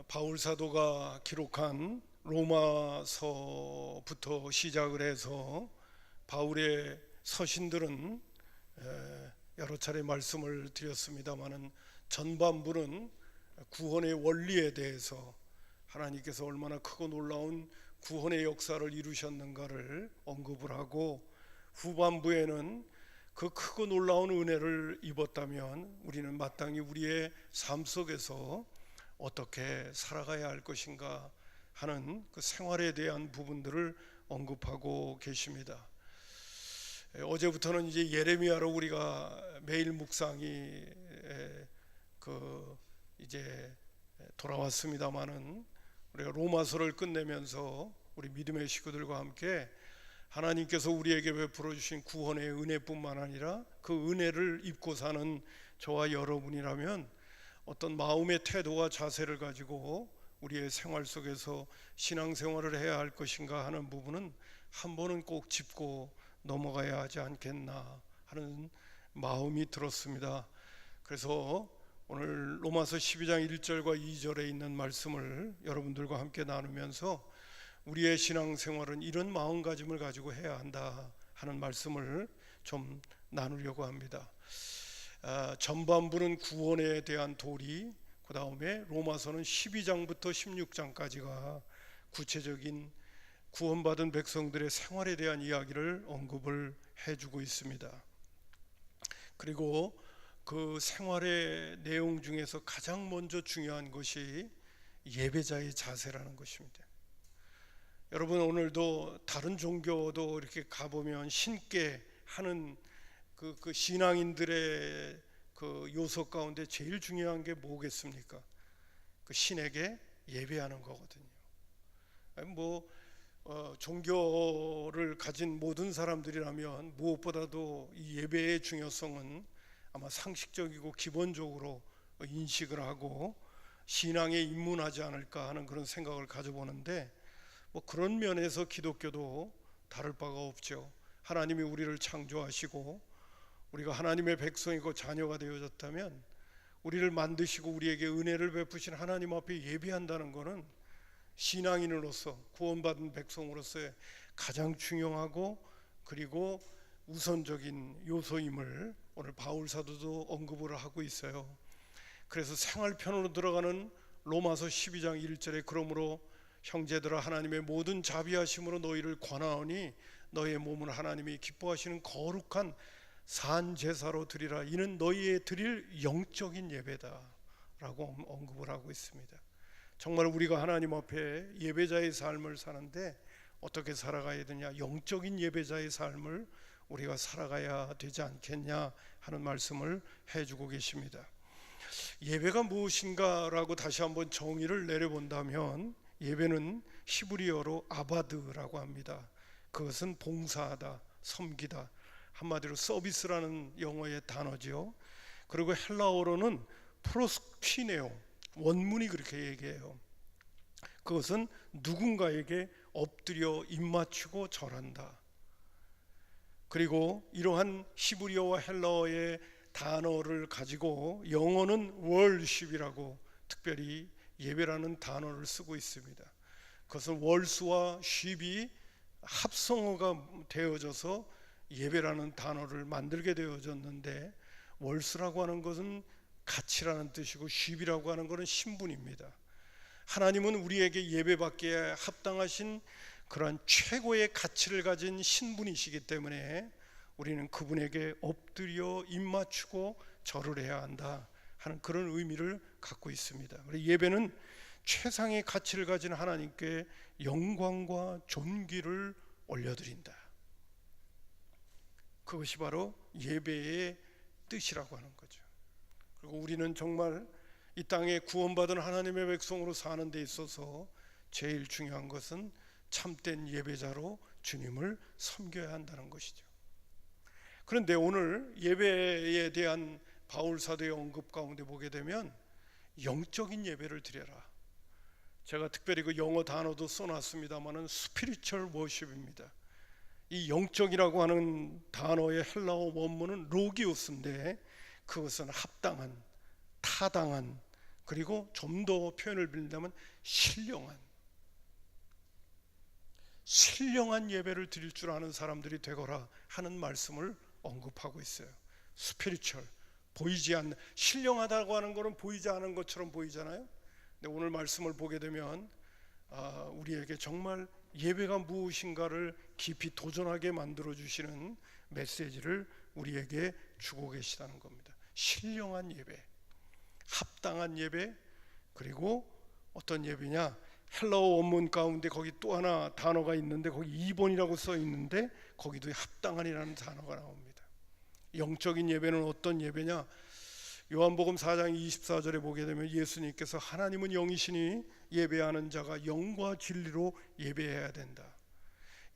바울 사도가 기록한 로마서부터 시작을 해서 바울의 서신들은 여러 차례 말씀을 드렸습니다마는 전반부는 구원의 원리에 대해서 하나님께서 얼마나 크고 놀라운 구원의 역사를 이루셨는가를 언급을 하고, 후반부에는 그 크고 놀라운 은혜를 입었다면 우리는 마땅히 우리의 삶 속에서 어떻게 살아가야 할 것인가 하는 그 생활에 대한 부분들을 언급하고 계십니다. 어제부터는 이제 예레미야로 우리가 매일 묵상이 이제 돌아왔습니다마는, 우리가 로마서를 끝내면서 우리 믿음의 식구들과 함께 하나님께서 우리에게 베풀어 주신 구원의 은혜뿐만 아니라 그 은혜를 입고 사는 저와 여러분이라면 어떤 마음의 태도와 자세를 가지고 우리의 생활 속에서 신앙생활을 해야 할 것인가 하는 부분은 한 번은 꼭 짚고 넘어가야 하지 않겠나 하는 마음이 들었습니다. 그래서 오늘 로마서 12장 1절과 2절에 있는 말씀을 여러분들과 함께 나누면서 우리의 신앙생활은 이런 마음가짐을 가지고 해야 한다 하는 말씀을 좀 나누려고 합니다. 전반부는 구원에 대한 도리, 그 다음에 로마서는 12장부터 16장까지가 구체적인 구원받은 백성들의 생활에 대한 이야기를 언급을 해주고 있습니다. 그리고 그 생활의 내용 중에서 가장 먼저 중요한 것이 예배자의 자세라는 것입니다. 여러분, 오늘도 다른 종교도 이렇게 가보면 신께 하는 그 신앙인들의 그 요소 가운데 제일 중요한 게 뭐겠습니까? 그 신에게 예배하는 거거든요. 종교를 가진 모든 사람들이라면 무엇보다도 이 예배의 중요성은 아마 상식적이고 기본적으로 인식을 하고 신앙에 입문하지 않을까 하는 그런 생각을 가져보는데, 그런 면에서 기독교도 다를 바가 없죠. 하나님이 우리를 창조하시고 우리가 하나님의 백성이고 자녀가 되어졌다면 우리를 만드시고 우리에게 은혜를 베푸신 하나님 앞에 예배한다는 것은 신앙인으로서 구원받은 백성으로서의 가장 중요하고 그리고 우선적인 요소임을 오늘 바울 사도도 언급을 하고 있어요. 그래서 생활편으로 들어가는 로마서 12장 1절에 그러므로 형제들아 하나님의 모든 자비하심으로 너희를 권하오니 너희의 몸은 하나님이 기뻐하시는 거룩한 산 제사로 드리라. 이는 너희의 드릴 영적인 예배다 라고 언급을 하고 있습니다. 정말 우리가 하나님 앞에 예배자의 삶을 사는데 어떻게 살아가야 되냐, 영적인 예배자의 삶을 우리가 살아가야 되지 않겠냐 하는 말씀을 해주고 계십니다. 예배가 무엇인가 라고 다시 한번 정의를 내려본다면, 예배는 히브리어로 아바드라고 합니다. 그것은 봉사하다, 섬기다, 한마디로 서비스라는 영어의 단어죠. 그리고 헬라어로는 프로스퀴네오, 원문이 그렇게 얘기해요. 그것은 누군가에게 엎드려 입맞추고 절한다. 그리고 이러한 히브리어와 헬라어의 단어를 가지고 영어는 월십이라고 특별히 예배라는 단어를 쓰고 있습니다. 그것은 월수와 쉽이 합성어가 되어져서 예배라는 단어를 만들게 되어졌는데, 월수라고 하는 것은 가치라는 뜻이고 쉽이라고 하는 것은 신분입니다. 하나님은 우리에게 예배받기에 합당하신 그러한 최고의 가치를 가진 신분이시기 때문에 우리는 그분에게 엎드려 입맞추고 절을 해야 한다 하는 그런 의미를 갖고 있습니다. 예배는 최상의 가치를 가진 하나님께 영광과 존귀를 올려드린다. 그것이 바로 예배의 뜻이라고 하는 거죠. 그리고 우리는 정말 이 땅에 구원받은 하나님의 백성으로 사는 데 있어서 제일 중요한 것은 참된 예배자로 주님을 섬겨야 한다는 것이죠. 그런데 오늘 예배에 대한 바울 사도의 언급 가운데 보게 되면 영적인 예배를 드려라. 제가 특별히 그 영어 단어도 써놨습니다마는 spiritual worship입니다. 이 영적이라고 하는 단어의 헬라어 원문은 로기오스인데, 그것은 합당한, 타당한, 그리고 좀 더 표현을 빌린다면 신령한 예배를 드릴 줄 아는 사람들이 되거라 하는 말씀을 언급하고 있어요. 스피리추얼, 보이지 않는, 신령하다고 하는 것은 보이지 않은 것처럼 보이잖아요. 근데 오늘 말씀을 보게 되면 우리에게 정말 예배가 무엇인가를 깊이 도전하게 만들어 주시는 메시지를 우리에게 주고 계시다는 겁니다. 신령한 예배, 합당한 예배, 그리고 어떤 예배냐, 헬라어 원문 가운데 거기 또 하나 단어가 있는데 거기 2번이라고 써 있는데 거기도 합당한이라는 단어가 나옵니다. 영적인 예배는 어떤 예배냐, 요한복음 4장 24절에 보게 되면 예수님께서 하나님은 영이시니 예배하는 자가 영과 진리로 예배해야 된다.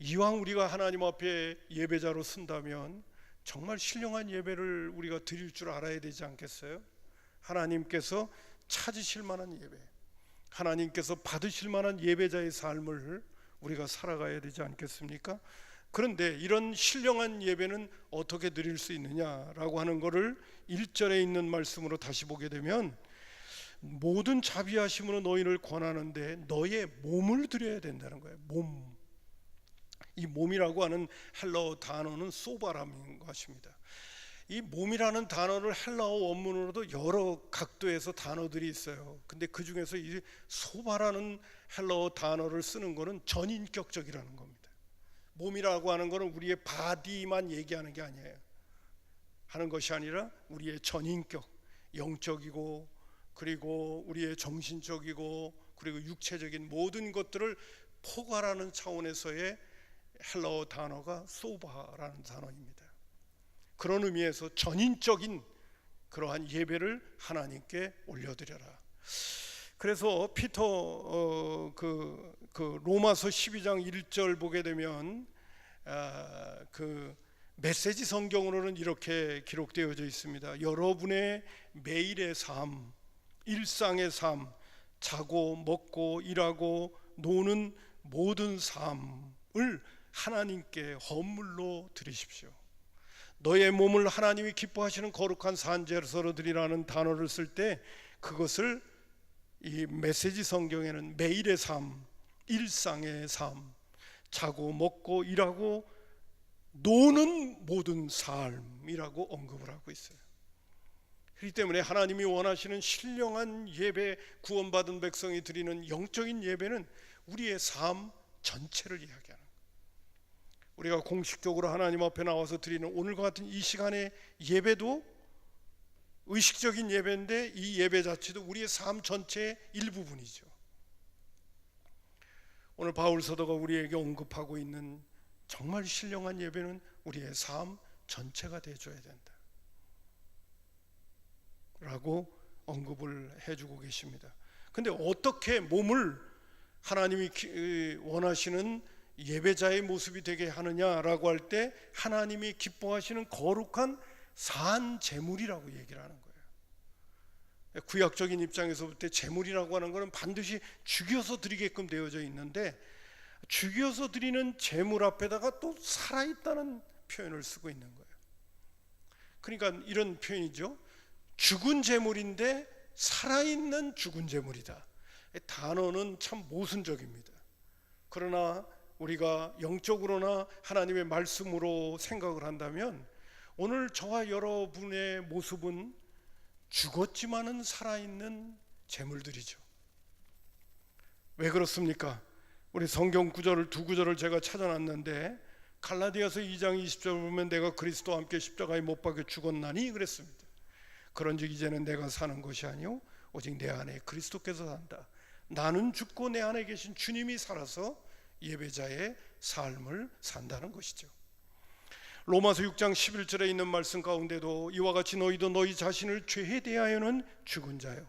이왕 우리가 하나님 앞에 예배자로 쓴다면 정말 신령한 예배를 우리가 드릴 줄 알아야 되지 않겠어요? 하나님께서 찾으실 만한 예배, 하나님께서 받으실 만한 예배자의 삶을 우리가 살아가야 되지 않겠습니까? 그런데 이런 신령한 예배는 어떻게 드릴 수 있느냐라고 하는 것을 1절에 있는 말씀으로 다시 보게 되면, 모든 자비하심으로 너희를 권하는데 너의 몸을 드려야 된다는 거예요. 몸. 이 몸이라고 하는 헬라어 단어는 소바라는 것입니다. 이 몸이라는 단어를 헬라어 원문으로도 여러 각도에서 단어들이 있어요. 근데 그 중에서 이 소바라는 헬라어 단어를 쓰는 것은 전인격적이라는 겁니다. 몸이라고 하는 것은 우리의 바디만 얘기하는 게 아니에요. 하는 것이 아니라 우리의 전인격, 영적이고 그리고 우리의 정신적이고 그리고 육체적인 모든 것들을 포괄하는 차원에서의 헬라어 단어가 소바라는 단어입니다. 그런 의미에서 전인적인 그러한 예배를 하나님께 올려드려라. 그래서 피터 그 로마서 12장 1절 보게 되면 그 메시지 성경으로는 이렇게 기록되어져 있습니다. 여러분의 매일의 삶, 일상의 삶, 자고 먹고 일하고 노는 모든 삶을 하나님께 헌물로 드리십시오. 너의 몸을 하나님이 기뻐하시는 거룩한 산제사로 드리라는 단어를 쓸 때 그것을 이 메시지 성경에는 매일의 삶, 일상의 삶, 자고 먹고 일하고 노는 모든 삶이라고 언급을 하고 있어요. 그렇기 때문에 하나님이 원하시는 신령한 예배, 구원받은 백성이 드리는 영적인 예배는 우리의 삶 전체를 이야기하는 거예요. 우리가 공식적으로 하나님 앞에 나와서 드리는 오늘과 같은 이 시간의 예배도 의식적인 예배인데 이 예배 자체도 우리의 삶 전체의 일부분이죠. 오늘 바울 사도가 우리에게 언급하고 있는 정말 신령한 예배는 우리의 삶 전체가 되어줘야 된다 라고 언급을 해주고 계십니다. 근데 어떻게 몸을 하나님이 원하시는 예배자의 모습이 되게 하느냐라고 할 때 하나님이 기뻐하시는 거룩한 산 제물이라고 얘기를 하는 거예요. 구약적인 입장에서 볼 때 제물이라고 하는 것은 반드시 죽여서 드리게끔 되어져 있는데 죽여서 드리는 제물 앞에다가 또 살아있다는 표현을 쓰고 있는 거예요. 그러니까 이런 표현이죠. 죽은 제물인데 살아있는 죽은 제물이다. 단어는 참 모순적입니다. 그러나 우리가 영적으로나 하나님의 말씀으로 생각을 한다면 오늘 저와 여러분의 모습은 죽었지만은 살아있는 제물들이죠. 왜 그렇습니까? 우리 성경 구절을 두 구절을 제가 찾아놨는데 갈라디아서 2장 20절 보면 내가 그리스도와 함께 십자가에 못 박혀 죽었나니 그랬습니다. 그런즉 이제는 내가 사는 것이 아니요 오직 내 안에 그리스도께서 산다. 나는 죽고 내 안에 계신 주님이 살아서 예배자의 삶을 산다는 것이죠. 로마서 6장 11절에 있는 말씀 가운데도 이와 같이 너희도 너희 자신을 죄에 대하여는 죽은 자요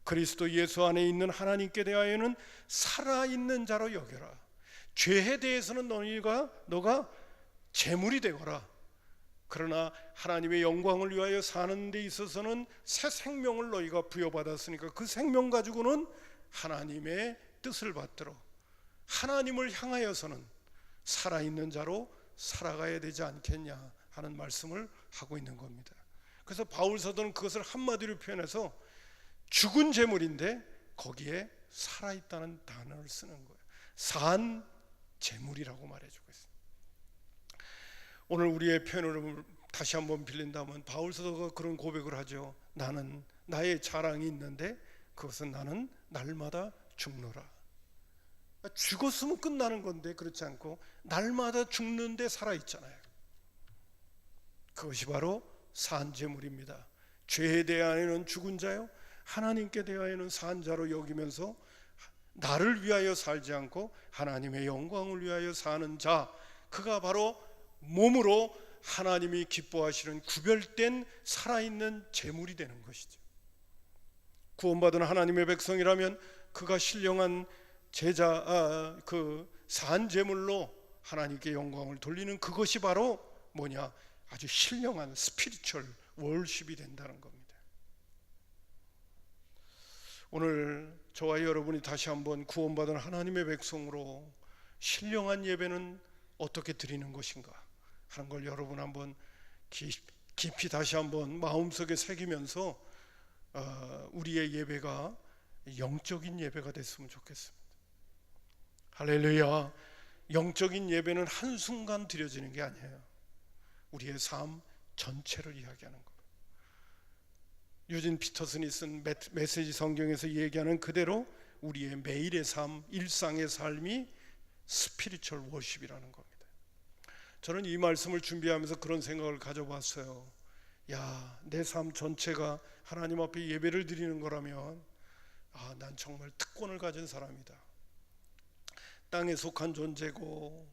그리스도 예수 안에 있는 하나님께 대하여는 살아있는 자로 여겨라. 죄에 대해서는 너가 제물이 되거라. 그러나 하나님의 영광을 위하여 사는 데 있어서는 새 생명을 너희가 부여받았으니까 그 생명 가지고는 하나님의 뜻을 받들어 하나님을 향하여서는 살아있는 자로 살아가야 되지 않겠냐 하는 말씀을 하고 있는 겁니다. 그래서 바울 사도는 그것을 한마디로 표현해서 죽은 재물인데 거기에 살아있다는 단어를 쓰는 거예요. 산 재물이라고 말해주고 있습니다. 오늘 우리의 표현을 다시 한번 빌린다면 바울 사도가 그런 고백을 하죠. 나는 나의 자랑이 있는데 그것은 나는 날마다 죽노라. 죽었으면 끝나는 건데 그렇지 않고 날마다 죽는데 살아있잖아요. 그것이 바로 산재물입니다. 죄에 대하여는 죽은 자요 하나님께 대하여는 산 자로 여기면서 나를 위하여 살지 않고 하나님의 영광을 위하여 사는 자, 그가 바로 몸으로 하나님이 기뻐하시는 구별된 살아있는 재물이 되는 것이죠. 구원받은 하나님의 백성이라면 그가 신령한 제자, 그 산재물로 하나님께 영광을 돌리는 그것이 바로 뭐냐? 아주 신령한 스피리추얼 월십이 된다는 겁니다. 오늘 저와 여러분이 다시 한번 구원받은 하나님의 백성으로 신령한 예배는 어떻게 드리는 것인가 하는 걸 여러분 한번 깊이 다시 한번 마음속에 새기면서 우리의 예배가 영적인 예배가 됐으면 좋겠습니다. 할렐루야. 영적인 예배는 한순간 드려지는 게 아니에요. 우리의 삶 전체를 이야기하는 겁니다. 유진 피터슨이 쓴 메시지 성경에서 얘기하는 그대로 우리의 매일의 삶, 일상의 삶이 스피리추얼 워십이라는 겁니다. 저는 이 말씀을 준비하면서 그런 생각을 가져봤어요. 야, 내 삶 전체가 하나님 앞에 예배를 드리는 거라면 난 정말 특권을 가진 사람이다. 땅에 속한 존재고,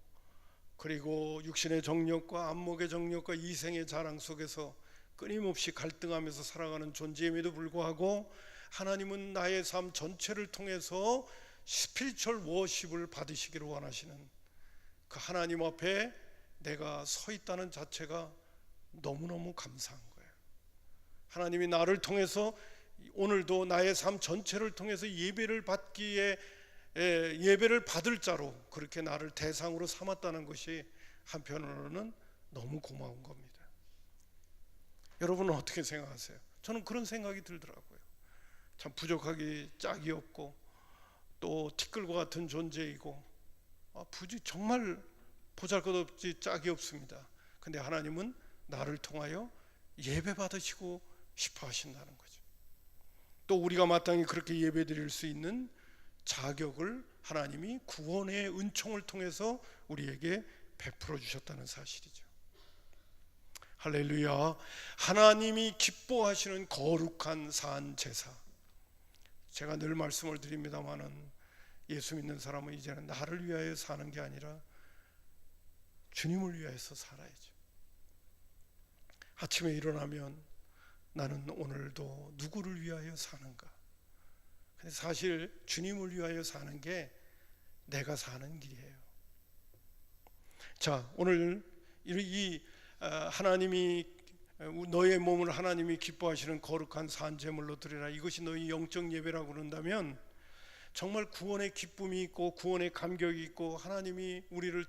그리고 육신의 정욕과 안목의 정욕과 이생의 자랑 속에서 끊임없이 갈등하면서 살아가는 존재임에도 불구하고 하나님은 나의 삶 전체를 통해서 스피리추얼 워십을 받으시기를 원하시는 그 하나님 앞에 내가 서 있다는 자체가 너무너무 감사한 거예요. 하나님이 나를 통해서 오늘도 나의 삶 전체를 통해서 예배를 받기에 예배를 받을 자로 그렇게 나를 대상으로 삼았다는 것이 한편으로는 너무 고마운 겁니다. 여러분은 어떻게 생각하세요? 저는 그런 생각이 들더라고요. 참 부족하기 짝이 없고 또 티끌과 같은 존재이고 정말 보잘것없이 짝이 없습니다. 근데 하나님은 나를 통하여 예배 받으시고 싶어 하신다는 거죠. 또 우리가 마땅히 그렇게 예배 드릴 수 있는 자격을 하나님이 구원의 은총을 통해서 우리에게 베풀어 주셨다는 사실이죠. 할렐루야. 하나님이 기뻐하시는 거룩한 산 제사. 제가 늘 말씀을 드립니다마는 예수 믿는 사람은 이제는 나를 위하여 사는 게 아니라 주님을 위하여서 살아야죠. 아침에 일어나면 나는 오늘도 누구를 위하여 사는가? 근데 사실 주님을 위하여 사는 게 내가 사는 길이에요. 자, 오늘 이 하나님이 너의 몸을 하나님이 기뻐하시는 거룩한 산제물로 드리라, 이것이 너희 영적 예배라고 그런다면 정말 구원의 기쁨이 있고 구원의 감격이 있고 하나님이 우리를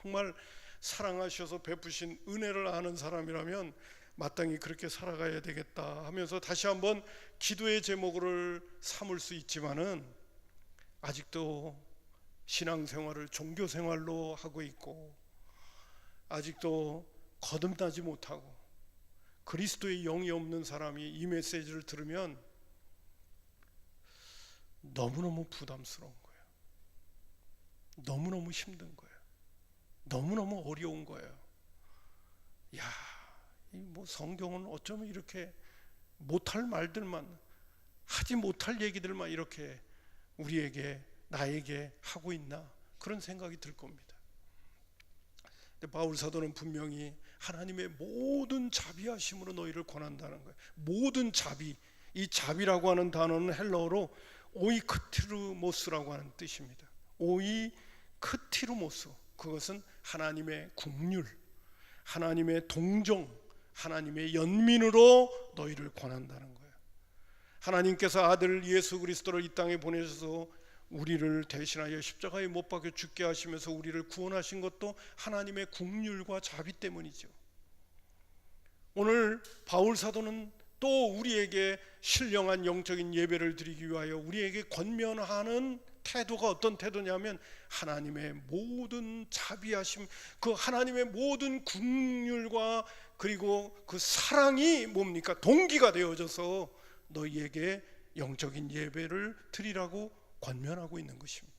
정말 사랑하셔서 베푸신 은혜를 아는 사람이라면 마땅히 그렇게 살아가야 되겠다 하면서 다시 한번 기도의 제목을 삼을 수 있지만은 아직도 신앙생활을 종교생활로 하고 있고 아직도 거듭나지 못하고 그리스도의 영이 없는 사람이 이 메시지를 들으면 너무너무 부담스러운 거예요. 너무너무 힘든 거예요. 너무너무 어려운 거예요. 야, 뭐 성경은 어쩌면 이렇게 못할 말들만, 하지 못할 얘기들만 이렇게 우리에게, 나에게 하고 있나, 그런 생각이 들 겁니다. 근데 바울 사도는 분명히 하나님의 모든 자비하심으로 너희를 권한다는 거예요. 모든 자비, 이 자비라고 하는 단어는 헬라어로 오이크티루모스라고 하는 뜻입니다. 오이크티루모스, 그것은 하나님의 긍휼, 하나님의 동정, 하나님의 연민으로 너희를 권한다는 거예요. 하나님께서 아들 예수 그리스도를 이 땅에 보내셔서 우리를 대신하여 십자가에 못 박혀 죽게 하시면서 우리를 구원하신 것도 하나님의 긍휼과 자비 때문이죠. 오늘 바울 사도는 또 우리에게 신령한 영적인 예배를 드리기 위하여 우리에게 권면하는 태도가 어떤 태도냐면 하나님의 모든 자비하심, 그 하나님의 모든 긍휼과 그리고 그 사랑이 뭡니까? 동기가 되어져서 너희에게 영적인 예배를 드리라고 권면하고 있는 것입니다.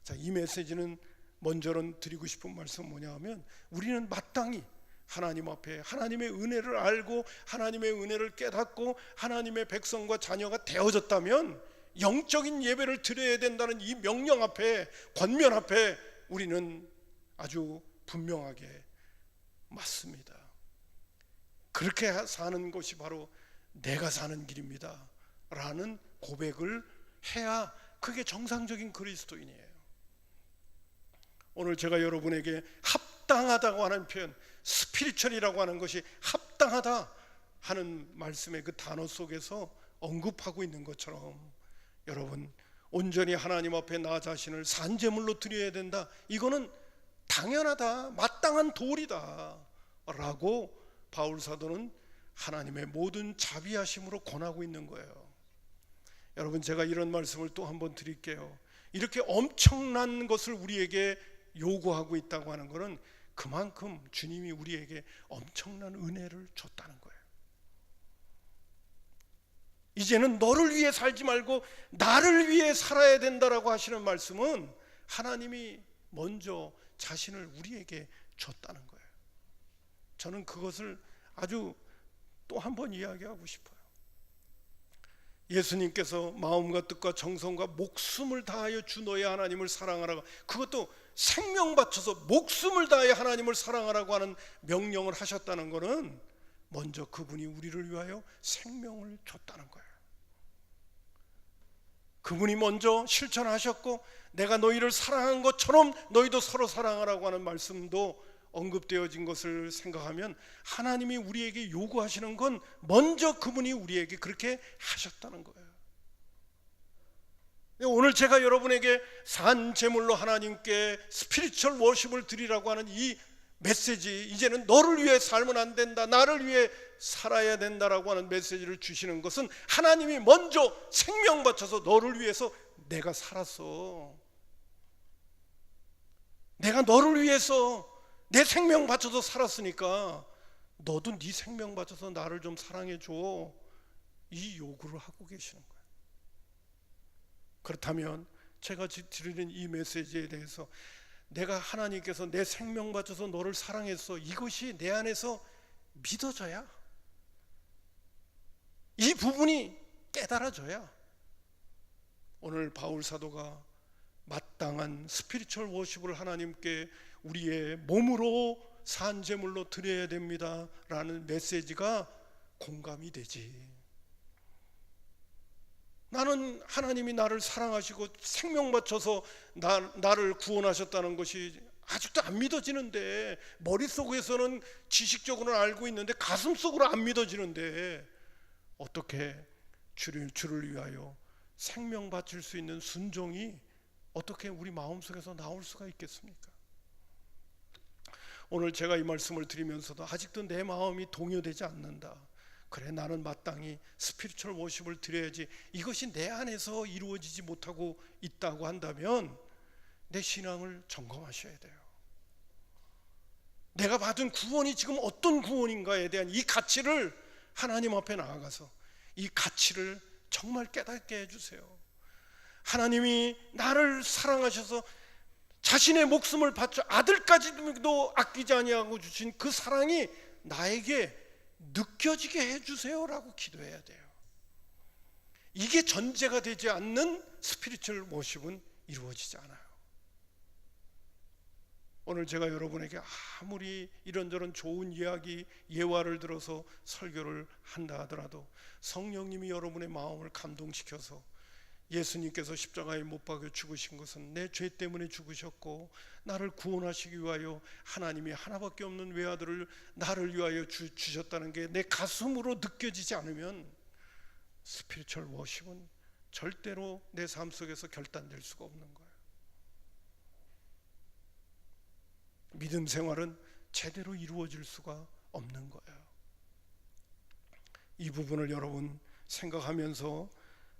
자, 이 메시지는 먼저는 드리고 싶은 말씀 뭐냐 하면 우리는 마땅히 하나님 앞에 하나님의 은혜를 알고 하나님의 은혜를 깨닫고 하나님의 백성과 자녀가 되어졌다면 영적인 예배를 드려야 된다는 이 명령 앞에, 권면 앞에 우리는 아주 분명하게 맞습니다. 그렇게 사는 것이 바로 내가 사는 길입니다 라는 고백을 해야 그게 정상적인 그리스도인이에요. 오늘 제가 여러분에게 합당하다고 하는 표현, 스피리추얼이라고 하는 것이 합당하다 하는 말씀의 그 단어 속에서 언급하고 있는 것처럼 여러분, 온전히 하나님 앞에 나 자신을 산제물로 드려야 된다, 이거는 당연하다, 마땅한 도리다 라고 바울 사도는 하나님의 모든 자비하심으로 권하고 있는 거예요. 여러분, 제가 이런 말씀을 또 한번 드릴게요. 이렇게 엄청난 것을 우리에게 요구하고 있다고 하는 것은 그만큼 주님이 우리에게 엄청난 은혜를 줬다는 거예요. 이제는 너를 위해 살지 말고 나를 위해 살아야 된다라고 하시는 말씀은 하나님이 먼저 자신을 우리에게 줬다는 거예요. 저는 그것을 아주 또 한 번 이야기하고 싶어요. 예수님께서 마음과 뜻과 정성과 목숨을 다하여 주 너의 하나님을 사랑하라고, 그것도 생명 바쳐서 목숨을 다하여 하나님을 사랑하라고 하는 명령을 하셨다는 것은 먼저 그분이 우리를 위하여 생명을 줬다는 거예요. 그분이 먼저 실천하셨고 내가 너희를 사랑한 것처럼 너희도 서로 사랑하라고 하는 말씀도 언급되어진 것을 생각하면 하나님이 우리에게 요구하시는 건 먼저 그분이 우리에게 그렇게 하셨다는 거예요. 오늘 제가 여러분에게 산 제물로 하나님께 스피리추얼 워십을 드리라고 하는 이 메시지, 이제는 너를 위해 살면 안 된다, 나를 위해 살아야 된다라고 하는 메시지를 주시는 것은 하나님이 먼저 생명 바쳐서 너를 위해서 내가 살았어, 내가 너를 위해서 내 생명 바쳐서 살았으니까 너도 네 생명 바쳐서 나를 좀 사랑해 줘, 이 요구를 하고 계시는 거예요. 그렇다면 제가 드리는 이 메시지에 대해서 내가 하나님께서 내 생명 바쳐서 너를 사랑했어, 이것이 내 안에서 믿어져야, 이 부분이 깨달아져야 오늘 바울 사도가 마땅한 스피리추얼 워십을 하나님께 우리의 몸으로 산 제물로 드려야 됩니다 라는 메시지가 공감이 되지. 나는 하나님이 나를 사랑하시고 생명 바쳐서 나를 구원하셨다는 것이 아직도 안 믿어지는데, 머릿속에서는 지식적으로는 알고 있는데 가슴속으로 안 믿어지는데 어떻게 주를 위하여 생명 바칠 수 있는 순종이 어떻게 우리 마음속에서 나올 수가 있겠습니까? 오늘 제가 이 말씀을 드리면서도 아직도 내 마음이 동요되지 않는다, 그래 나는 마땅히 스피리추얼 워십을 드려야지, 이것이 내 안에서 이루어지지 못하고 있다고 한다면 내 신앙을 점검하셔야 돼요. 내가 받은 구원이 지금 어떤 구원인가에 대한 이 가치를 하나님 앞에 나아가서 이 가치를 정말 깨닫게 해주세요. 하나님이 나를 사랑하셔서 자신의 목숨을 바쳐 아들까지도 아끼지 아니하고 주신 그 사랑이 나에게 느껴지게 해주세요라고 기도해야 돼요. 이게 전제가 되지 않는 스피리추얼 워십은 이루어지지 않아요. 오늘 제가 여러분에게 아무리 이런저런 좋은 이야기, 예화를 들어서 설교를 한다 하더라도 성령님이 여러분의 마음을 감동시켜서 예수님께서 십자가에 못 박혀 죽으신 것은 내 죄 때문에 죽으셨고 나를 구원하시기 위하여 하나님이 하나밖에 없는 외아들을 나를 위하여 주셨다는 게 내 가슴으로 느껴지지 않으면 스피리추얼 워십은 절대로 내 삶 속에서 결단될 수가 없는 거예요. 믿음 생활은 제대로 이루어질 수가 없는 거예요. 이 부분을 여러분 생각하면서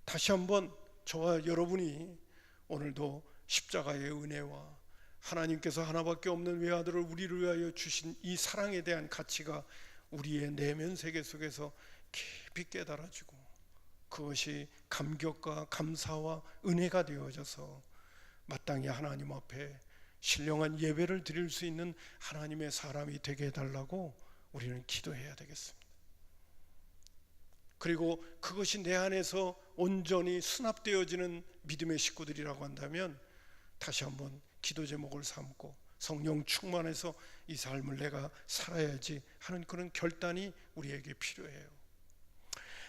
다시 한번 저와 여러분이 오늘도 십자가의 은혜와 하나님께서 하나밖에 없는 외아들을 우리를 위하여 주신 이 사랑에 대한 가치가 우리의 내면 세계 속에서 깊이 깨달아지고 그것이 감격과 감사와 은혜가 되어져서 마땅히 하나님 앞에 신령한 예배를 드릴 수 있는 하나님의 사람이 되게 해달라고 우리는 기도해야 되겠습니다. 그리고 그것이 내 안에서 온전히 수납되어지는 믿음의 식구들이라고 한다면 다시 한번 기도 제목을 삼고 성령 충만해서 이 삶을 내가 살아야지 하는 그런 결단이 우리에게 필요해요.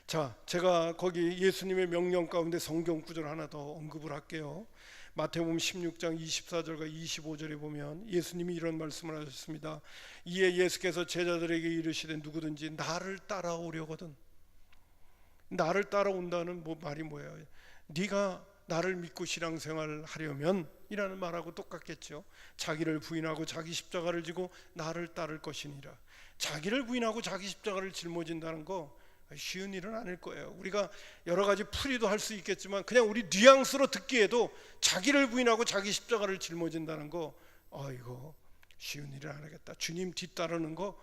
자, 제가 거기 예수님의 명령 가운데 성경 구절 하나 더 언급을 할게요. 마태복음 16장 24절과 25절에 보면 예수님이 이런 말씀을 하셨습니다. 이에 예수께서 제자들에게 이르시되 누구든지 나를 따라오려거든. 나를 따라온다는 말이 뭐예요? 네가 나를 믿고 신앙생활을 하려면 이라는 말하고 똑같겠죠. 자기를 부인하고 자기 십자가를 지고 나를 따를 것이니라. 자기를 부인하고 자기 십자가를 짊어진다는 거 쉬운 일은 아닐 거예요. 우리가 여러 가지 풀이도 할 수 있겠지만 그냥 우리 뉘앙스로 듣기에도 자기를 부인하고 자기 십자가를 짊어진다는 거 이거 쉬운 일은 아니겠다. 주님 뒤따르는 거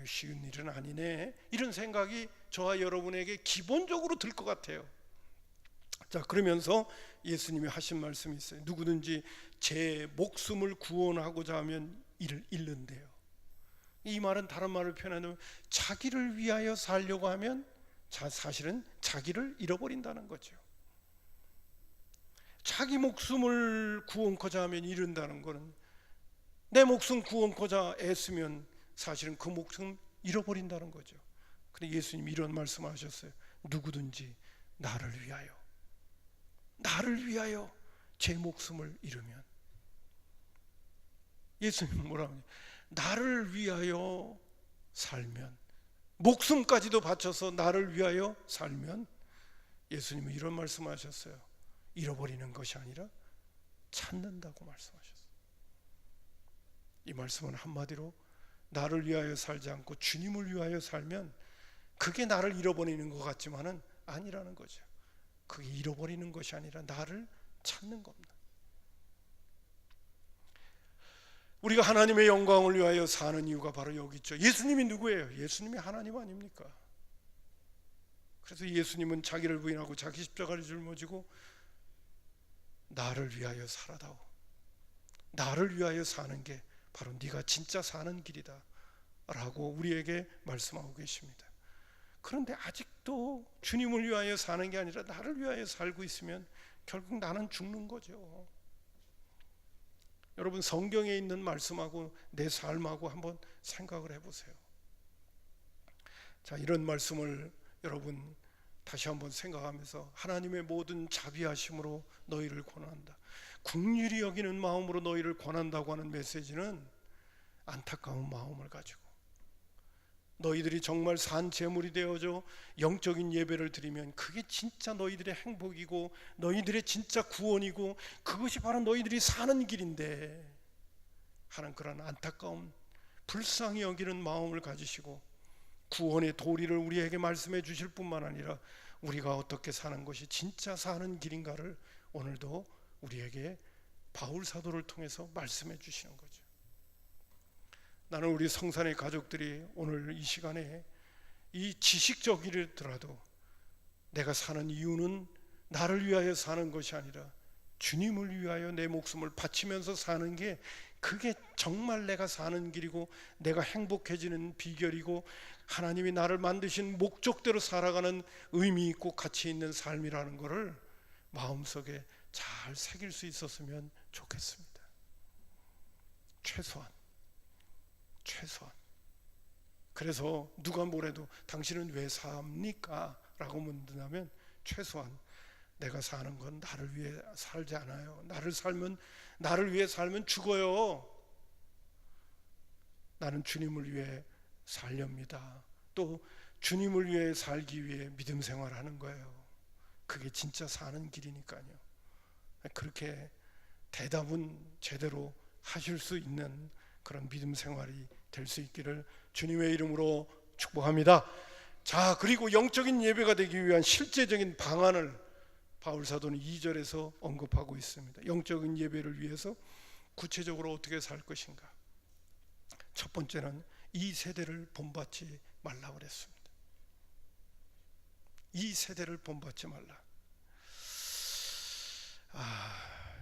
쉬운 일은 아니네. 이런 생각이 저와 여러분에게 기본적으로 들 것 같아요. 자, 그러면서 예수님이 하신 말씀이 있어요. 누구든지 제 목숨을 구원하고자 하면 이를 잃는데요. 이 말은 다른 말을 표현하면 자기를 위하여 살려고 하면 사실은 자기를 잃어버린다는 거죠. 자기 목숨을 구원코자 하면 잃는다는 것은 내 목숨 구원코자 애쓰면 사실은 그 목숨 잃어버린다는 거죠. 근데 예수님이 이런 말씀을 하셨어요. 누구든지 나를 위하여 제 목숨을 잃으면, 예수님은 뭐라고 하냐, 나를 위하여 살면, 목숨까지도 바쳐서 나를 위하여 살면 예수님은 이런 말씀하셨어요. 잃어버리는 것이 아니라 찾는다고 말씀하셨어요. 이 말씀은 한마디로 나를 위하여 살지 않고 주님을 위하여 살면 그게 나를 잃어버리는 것 같지만은 아니라는 거죠. 그게 잃어버리는 것이 아니라 나를 찾는 겁니다. 우리가 하나님의 영광을 위하여 사는 이유가 바로 여기 있죠. 예수님이 누구예요? 예수님이 하나님 아닙니까? 그래서 예수님은 자기를 부인하고 자기 십자가를 짊어지고 나를 위하여 살아다오. 나를 위하여 사는 게 바로 네가 진짜 사는 길이다 라고 우리에게 말씀하고 계십니다. 그런데 아직도 주님을 위하여 사는 게 아니라 나를 위하여 살고 있으면 결국 나는 죽는 거죠. 여러분, 성경에 있는 말씀하고 내 삶하고 한번 생각을 해보세요. 자, 이런 말씀을 여러분 다시 한번 생각하면서 하나님의 모든 자비하심으로 너희를 권한다, 긍휼히 여기는 마음으로 너희를 권한다고 하는 메시지는 안타까운 마음을 가지고 너희들이 정말 산 제물이 되어져 영적인 예배를 드리면 그게 진짜 너희들의 행복이고 너희들의 진짜 구원이고 그것이 바로 너희들이 사는 길인데 하는 그런 안타까운 불쌍히 여기는 마음을 가지시고 구원의 도리를 우리에게 말씀해 주실 뿐만 아니라 우리가 어떻게 사는 것이 진짜 사는 길인가를 오늘도 우리에게 바울 사도를 통해서 말씀해 주시는 거죠. 나는 우리 성산의 가족들이 오늘 이 시간에 이 지식적이더라도 내가 사는 이유는 나를 위하여 사는 것이 아니라 주님을 위하여 내 목숨을 바치면서 사는 게 그게 정말 내가 사는 길이고 내가 행복해지는 비결이고 하나님이 나를 만드신 목적대로 살아가는 의미 있고 가치 있는 삶이라는 것을 마음속에 잘 새길 수 있었으면 좋겠습니다. 최소한. 그래서 누가 뭐래도 당신은 왜 삽니까? 라고 묻는다면 최소한 내가 사는 건 나를 위해 살지 않아요. 나를 위해 살면 죽어요. 나는 주님을 위해 살렵니다. 또 주님을 위해 살기 위해 믿음 생활하는 거예요. 그게 진짜 사는 길이니까요. 그렇게 대답은 제대로 하실 수 있는 그런 믿음 생활이 될 수 있기를 주님의 이름으로 축복합니다. 자, 그리고 영적인 예배가 되기 위한 실제적인 방안을 바울 사도는 2절에서 언급하고 있습니다. 영적인 예배를 위해서 구체적으로 어떻게 살 것인가. 첫 번째는 이 세대를 본받지 말라 그랬습니다. 이 세대를 본받지 말라.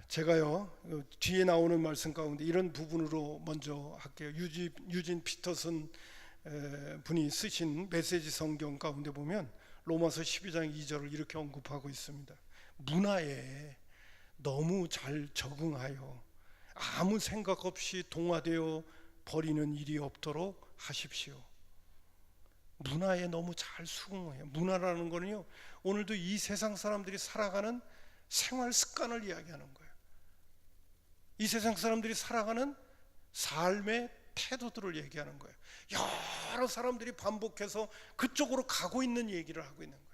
제가요 뒤에 나오는 말씀 가운데 이런 부분으로 먼저 할게요. 유진 피터슨 분이 쓰신 메시지 성경 가운데 보면 로마서 12장 2절을 이렇게 언급하고 있습니다. 문화에 너무 잘 적응하여 아무 생각 없이 동화되어 버리는 일이 없도록 하십시오. 문화에 너무 잘 수긍해요. 문화라는 거는요, 오늘도 이 세상 사람들이 살아가는 생활 습관을 이야기하는 거예요. 이 세상 사람들이 살아가는 삶의 태도들을 얘기하는 거예요. 여러 사람들이 반복해서 그쪽으로 가고 있는 얘기를 하고 있는 거예요.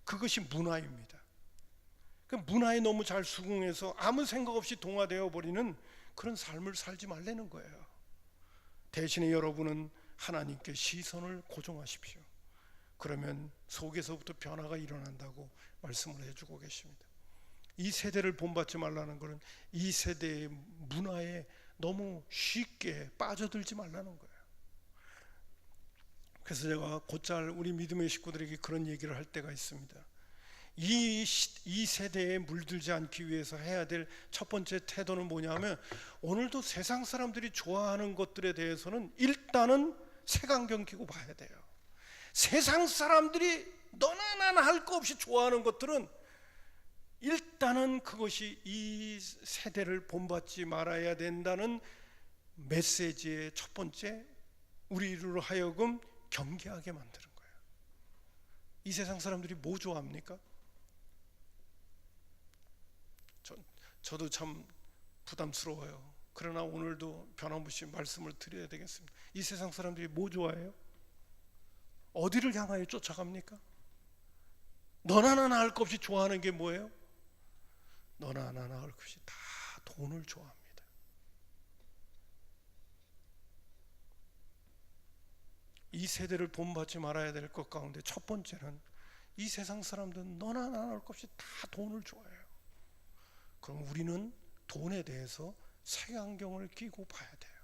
그것이 문화입니다. 그 문화에 너무 잘 수긍해서 아무 생각 없이 동화되어 버리는 그런 삶을 살지 말라는 거예요. 대신에 여러분은 하나님께 시선을 고정하십시오. 그러면 속에서부터 변화가 일어난다고 말씀을 해주고 계십니다. 이 세대를 본받지 말라는 것은 이 세대의 문화에 너무 쉽게 빠져들지 말라는 거예요. 그래서 제가 곧잘 우리 믿음의 식구들에게 그런 얘기를 할 때가 있습니다. 이 세대에 물들지 않기 위해서 해야 될 첫 번째 태도는 뭐냐면, 오늘도 세상 사람들이 좋아하는 것들에 대해서는 일단은 색안경 끼고 봐야 돼요. 세상 사람들이 너나 나나 할 거 없이 좋아하는 것들은 일단은 그것이 이 세대를 본받지 말아야 된다는 메시지의 첫 번째, 우리로 하여금 경계하게 만드는 거예요. 이 세상 사람들이 뭐 좋아합니까? 저도 참 부담스러워요. 그러나 오늘도 변함없이 말씀을 드려야 되겠습니다. 이 세상 사람들이 뭐 좋아해요? 어디를 향하여 쫓아갑니까? 너나 나나 할 것 없이 좋아하는 게 뭐예요? 너나 나나 할 것 없이 다 돈을 좋아합니다. 이 세대를 본받지 말아야 될 것 가운데 첫 번째는, 이 세상 사람들은 너나 나나 할 것 없이 다 돈을 좋아해요. 그럼 우리는 돈에 대해서 색안경을 끼고 봐야 돼요.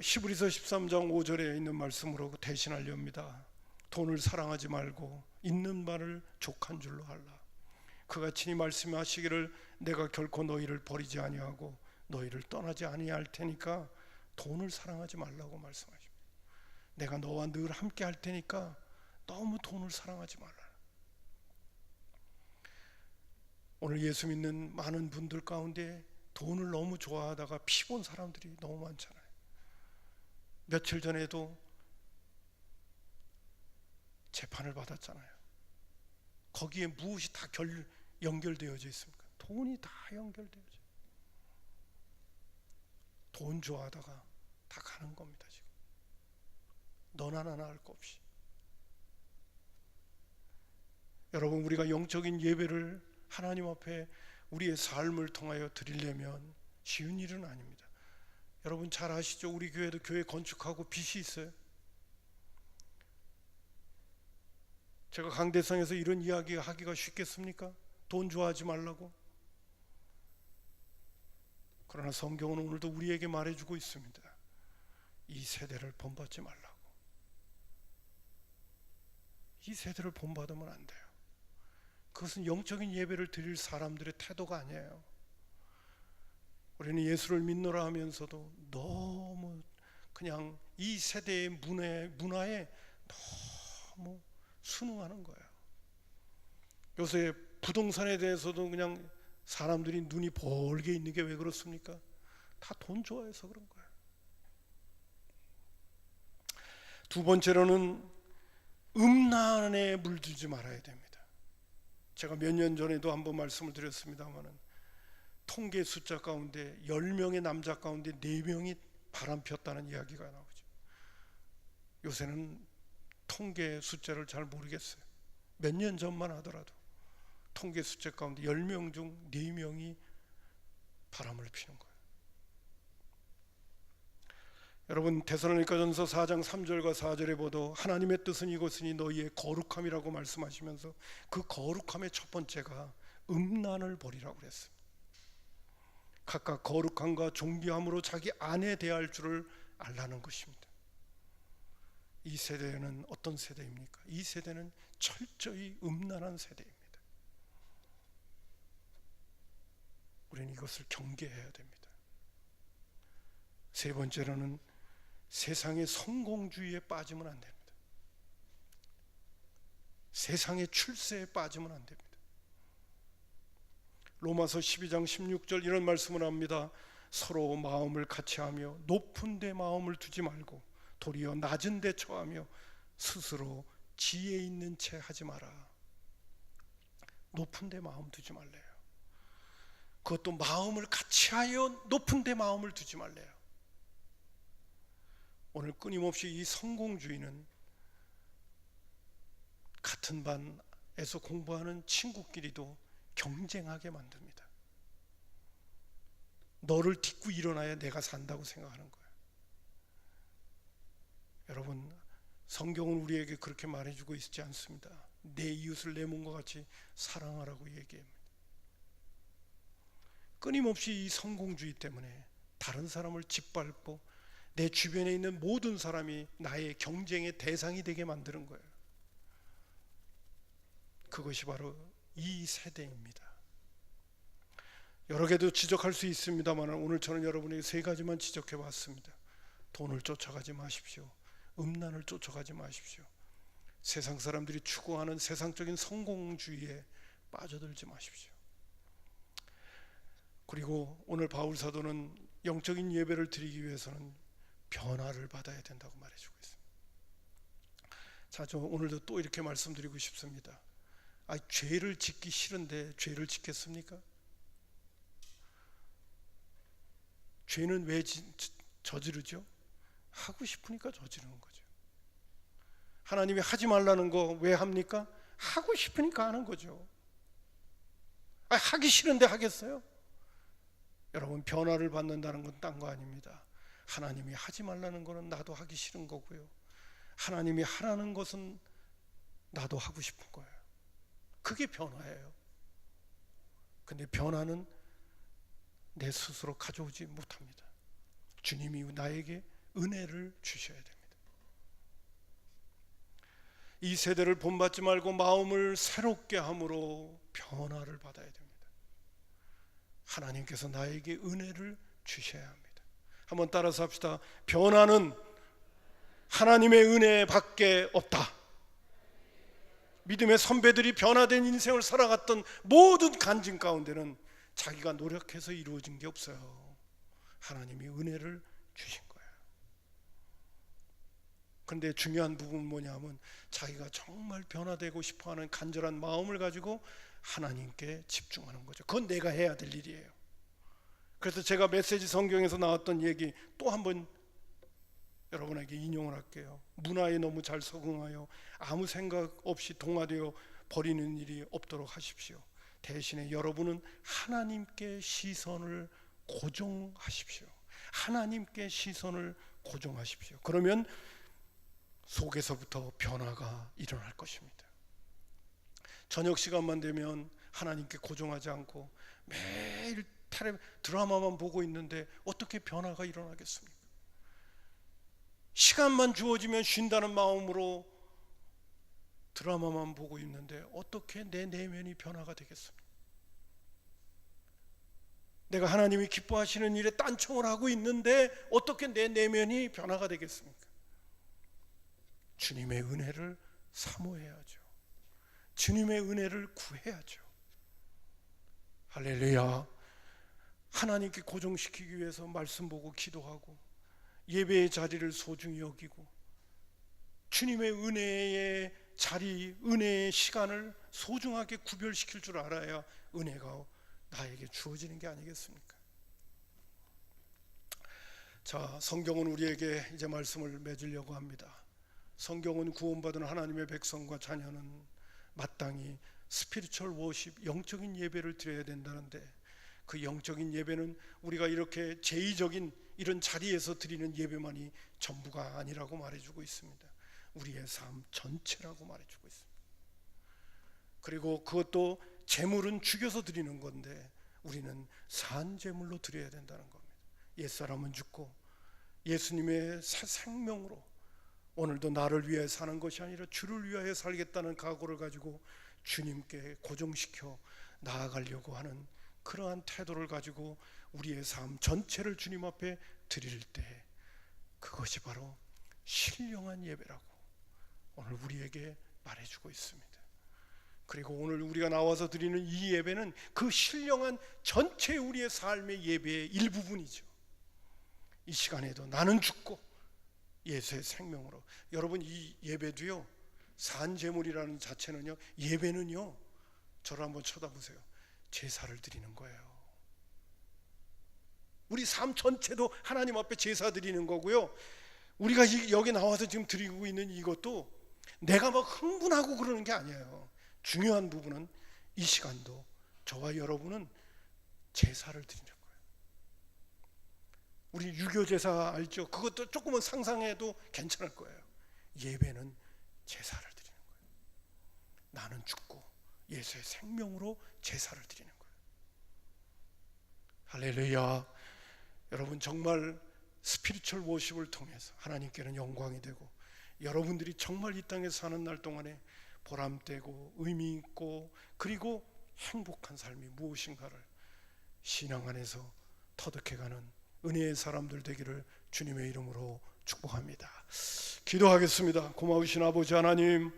히브리서 13장 5절에 있는 말씀으로 대신하렵니다. 돈을 사랑하지 말고 있는 바를 족한 줄로 하라. 그가 친히 말씀하시기를 내가 결코 너희를 버리지 아니하고 너희를 떠나지 아니할 테니까 돈을 사랑하지 말라고 말씀하십니다. 내가 너와 늘 함께 할 테니까 너무 돈을 사랑하지 말라. 오늘 예수 믿는 많은 분들 가운데 돈을 너무 좋아하다가 피본 사람들이 너무 많잖아요. 며칠 전에도 재판을 받았잖아요. 거기에 무엇이 다 연결되어져 있습니까? 돈이 다 연결되어져. 돈 좋아하다가 다 가는 겁니다. 지금 너나 나나 할 거 없이. 여러분, 우리가 영적인 예배를 하나님 앞에 우리의 삶을 통하여 드리려면 쉬운 일은 아닙니다. 여러분 잘 아시죠? 우리 교회도 교회 건축하고 빚이 있어요. 제가 강대상에서 이런 이야기 하기가 쉽겠습니까? 돈 좋아하지 말라고. 그러나 성경은 오늘도 우리에게 말해주고 있습니다. 이 세대를 본받지 말라고. 이 세대를 본받으면 안 돼요. 그것은 영적인 예배를 드릴 사람들의 태도가 아니에요. 우리는 예수를 믿노라 하면서도 너무 그냥 이 세대의 문화에 너무 순응하는 거예요. 요새 부동산에 대해서도 그냥 사람들이 눈이 벌게 있는 게 왜 그렇습니까? 다 돈 좋아해서 그런 거예요. 두 번째로는 음란에 물들지 말아야 됩니다. 제가 몇 년 전에도 한번 말씀을 드렸습니다마는 통계 숫자 가운데 10명의 남자 가운데 4명이 바람 폈다는 이야기가 나오죠. 요새는 통계 숫자를 잘 모르겠어요. 몇 년 전만 하더라도 통계 숫자 가운데 10명 중 4명이 바람을 피는 거예요. 여러분, 데살로니가전서 4장 3절과 4절에 보도 하나님의 뜻은 이것이니 너희의 거룩함이라고 말씀하시면서 그 거룩함의 첫 번째가 음란을 버리라고 그랬습니다. 각각 거룩함과 존귀함으로 자기 아내 대할 줄을 알라는 것입니다. 이 세대는 어떤 세대입니까? 이 세대는 철저히 음란한 세대입니다. 우리는 이것을 경계해야 됩니다. 세 번째로는 세상의 성공주의에 빠지면 안 됩니다. 세상의 출세에 빠지면 안 됩니다. 로마서 12장 16절 이런 말씀을 합니다. 서로 마음을 같이하며 높은 데 마음을 두지 말고 도리어 낮은 데 처하며 스스로 지혜 있는 채 하지 마라. 높은 데 마음 두지 말래요. 그것도 마음을 같이하여 높은 데 마음을 두지 말래요. 오늘 끊임없이 이 성공주의는 같은 반에서 공부하는 친구끼리도 경쟁하게 만듭니다. 너를 딛고 일어나야 내가 산다고 생각하는 거예요. 여러분, 성경은 우리에게 그렇게 말해주고 있지 않습니다. 내 이웃을 내 몸과 같이 사랑하라고 얘기합니다. 끊임없이 이 성공주의 때문에 다른 사람을 짓밟고 내 주변에 있는 모든 사람이 나의 경쟁의 대상이 되게 만드는 거예요. 그것이 바로 이 세대입니다. 여러 개도 지적할 수 있습니다만 오늘 저는 여러분에게 세 가지만 지적해 봤습니다. 돈을 쫓아가지 마십시오. 음란을 쫓아가지 마십시오. 세상 사람들이 추구하는 세상적인 성공주의에 빠져들지 마십시오. 그리고 오늘 바울 사도는 영적인 예배를 드리기 위해서는 변화를 받아야 된다고 말해주고 있습니다. 자, 저 오늘도 또 이렇게 말씀드리고 싶습니다. 죄를 짓기 싫은데 죄를 짓겠습니까? 죄는 왜 저지르죠? 하고 싶으니까 저지르는 거죠. 하나님이 하지 말라는 거 왜 합니까? 하고 싶으니까 하는 거죠. 하기 싫은데 하겠어요? 여러분, 변화를 받는다는 건 딴 거 아닙니다. 하나님이 하지 말라는 거는 나도 하기 싫은 거고요. 하나님이 하라는 것은 나도 하고 싶은 거예요. 그게 변화예요. 근데 변화는 내 스스로 가져오지 못합니다. 주님이 나에게 은혜를 주셔야 됩니다. 이 세대를 본받지 말고 마음을 새롭게 함으로 변화를 받아야 됩니다. 하나님께서 나에게 은혜를 주셔야 합니다. 한번 따라서 합시다. 변화는 하나님의 은혜밖에 없다. 믿음의 선배들이 변화된 인생을 살아갔던 모든 간증 가운데는 자기가 노력해서 이루어진 게 없어요. 하나님이 은혜를 주신 거예요. 그런데 중요한 부분은 뭐냐면 자기가 정말 변화되고 싶어하는 간절한 마음을 가지고 하나님께 집중하는 거죠. 그건 내가 해야 될 일이에요. 그래서 제가 메시지 성경에서 나왔던 얘기 또 한번 여러분에게 인용을 할게요. 문화에 너무 잘 적응하여 아무 생각 없이 동화되어 버리는 일이 없도록 하십시오. 대신에 여러분은 하나님께 시선을 고정하십시오. 하나님께 시선을 고정하십시오. 그러면 속에서부터 변화가 일어날 것입니다. 저녁 시간만 되면 하나님께 고정하지 않고 매일 드라마만 보고 있는데 어떻게 변화가 일어나겠습니까? 시간만 주어지면 쉰다는 마음으로 드라마만 보고 있는데 어떻게 내 내면이 변화가 되겠습니까? 내가 하나님이 기뻐하시는 일에 딴청을 하고 있는데 어떻게 내 내면이 변화가 되겠습니까? 주님의 은혜를 사모해야죠. 주님의 은혜를 구해야죠. 할렐루야. 하나님께 고정시키기 위해서 말씀 보고 기도하고 예배의 자리를 소중히 여기고 주님의 은혜의 자리, 은혜의 시간을 소중하게 구별시킬 줄 알아야 은혜가 나에게 주어지는 게 아니겠습니까? 자, 성경은 우리에게 이제 말씀을 맺으려고 합니다. 성경은 구원받은 하나님의 백성과 자녀는 마땅히 스피리추얼 워십, 영적인 예배를 드려야 된다는데 그 영적인 예배는 우리가 이렇게 제의적인 이런 자리에서 드리는 예배만이 전부가 아니라고 말해주고 있습니다. 우리의 삶 전체라고 말해주고 있습니다. 그리고 그것도 제물은 죽여서 드리는 건데 우리는 산 제물로 드려야 된다는 겁니다. 옛사람은 죽고 예수님의 새 생명으로 오늘도 나를 위해 사는 것이 아니라 주를 위하여 살겠다는 각오를 가지고 주님께 고정시켜 나아가려고 하는 그러한 태도를 가지고 우리의 삶 전체를 주님 앞에 드릴 때 그것이 바로 신령한 예배라고 오늘 우리에게 말해주고 있습니다. 그리고 오늘 우리가 나와서 드리는 이 예배는 그 신령한 전체 우리의 삶의 예배의 일부분이죠. 이 시간에도 나는 죽고 예수의 생명으로, 여러분 이 예배도요, 산제물이라는 자체는요, 예배는요, 저를 한번 쳐다보세요. 제사를 드리는 거예요. 우리 삶 전체도 하나님 앞에 제사 드리는 거고요, 우리가 여기 나와서 지금 드리고 있는 이것도 내가 막 흥분하고 그러는 게 아니에요. 중요한 부분은 이 시간도 저와 여러분은 제사를 드리는 거예요. 우리 유교 제사 알죠? 그것도 조금은 상상해도 괜찮을 거예요. 예배는 제사를 드리는 거예요. 나는 죽고 예수의 생명으로 제사를 드리는 거예요. 할렐루야. 여러분 정말 스피리추얼 워십을 통해서 하나님께는 영광이 되고 여러분들이 정말 이 땅에 사는 날 동안에 보람되고 의미 있고 그리고 행복한 삶이 무엇인가를 신앙 안에서 터득해가는 은혜의 사람들 되기를 주님의 이름으로 축복합니다. 기도하겠습니다. 고마우신 아버지 하나님,